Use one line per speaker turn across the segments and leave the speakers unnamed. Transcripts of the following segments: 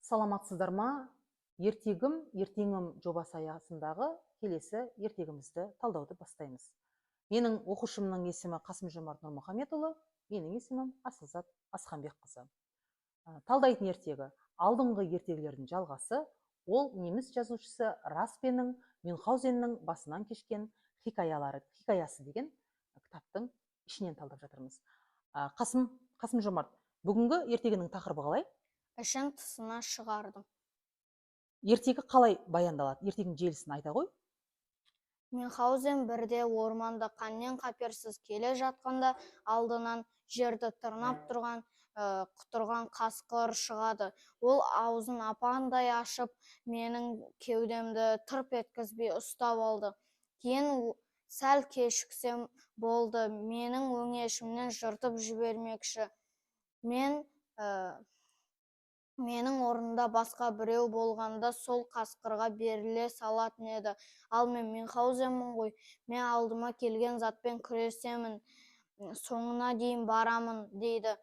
Саламатсыздар ма? Ертегім, ертеңім жобасы аясындағы келесі ертегімізді талдауды бастаймыз. Менің оқушымның есімі Қасым-Жомарт Нұрмұхаметұлы, менің есімім Асылзат Асханбекқызы. Талдайтын ертегі алдыңғы ертегілердің жалғасы, ол неміс жазушысы Распеннің Мюнхгаузеннің басынан кешкен хикаясы деген кітаптың ішінен талдап жатырмыз. Қасым-Жомарт, бүгінгі ертегінің тақырыбы қалай?
Ішін тысына шығардым.
Ертегі қалай баяндалады? Ертегінің желісін айта ғой.
Мюнхгаузен бірде орманда қаннен-қаперсіз келе жатқанда алдынан жерді тырнап тұрған құтырған қасқыр шығады. Ол аузын апандай ашып, менің кеудемді тырп еткізбей ұстап алды. Кейін сәл кешіксем болды, менің өңешімнен жыртып жібермекші. Менің орнында басқа біреу болғанда сол қасқырға беріле салатын еді. Ал мен Мюнхгаузенмін ғой, мен алдыма келген затпен күресемін, соңына дейін барамын, дейді.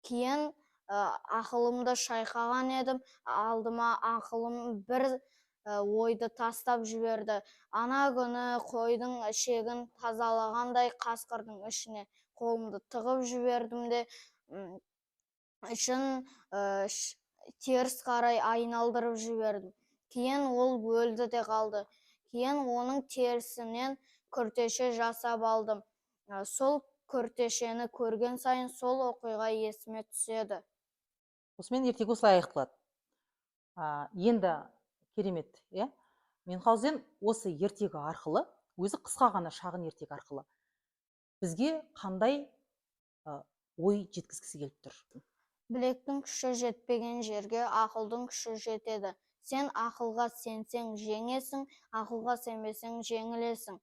Кейін ақылымды шайқаған едім, алдыма ақылым бір ойды тастап жіберді. Ана күні қойдың ішегін тазалағандай қасқырдың ішіне қолымды тығып жібердім де, ішін теріс қарай айналдырып жібердім. Кейін ол өлді де қалды. Кейін оның терісінен күртеше жасап алдым. Сол күртешені көрген сайын сол оқиға есіме түседі.
Осымен ертегі осылай аяқталады. Енді керемет, Мюнхгаузен осы ертегі арқылы, өзі қысқа ғана шағын ертегі арқылы бізге қандай ой жеткізгісі келіп тұр?
Білектің күші жетпеген жерге ақылдың күші жетеді. Сен ақылға сенсең жеңесің, ақылға сенбесең жеңілесің.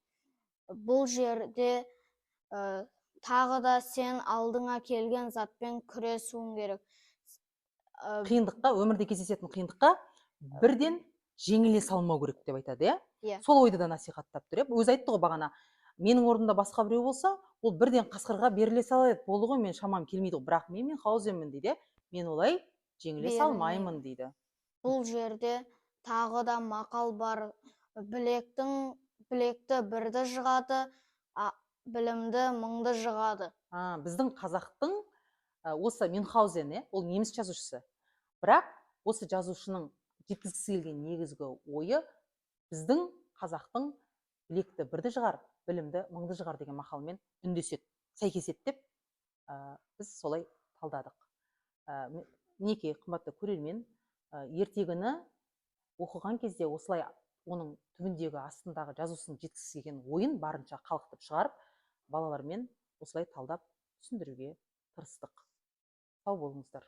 Бұл жерде тағы да сен алдыңа келген затпен күресуің керек.
Қиындыққа, өмірде кездесетін қиындыққа бірден жеңіле салмау керек деп айтады,
Иә.
Сол ойды да насихаттап тұр. Өзі айтты ғой бағана, менің орнымда басқа біреу болса, ол бірден қасқырға беріле салады. Болды ғой, мен шамам келмейді, бірақ мен Мюнхгаузенмін дейді. Мен олай жеңіле салмаймын дейді.
Бұл жерде тағы да мақал бар. Білекті бірді жығады, білімді мыңды жығады.
Біздің қазақтың осы Мюнхгаузен, ол неміс жазушысы. Бірақ осы жазушының жеткізгісі келген негізгі ойы біздің қазақтың білекті бірді жығар, білімді мыңды жығар деген мақалмен үндеседі, сәйкеседі деп біз солай талдадық. Мінекей, қымбатты көрермен, ертегіні оқыған кезде осылай оның түбіндегі астындағы жазушының жеткізгісі келген ойын барынша қалықтып шығарып, балалармен осылай талдап түсіндіруге тырыстық. Сау болыңыздар.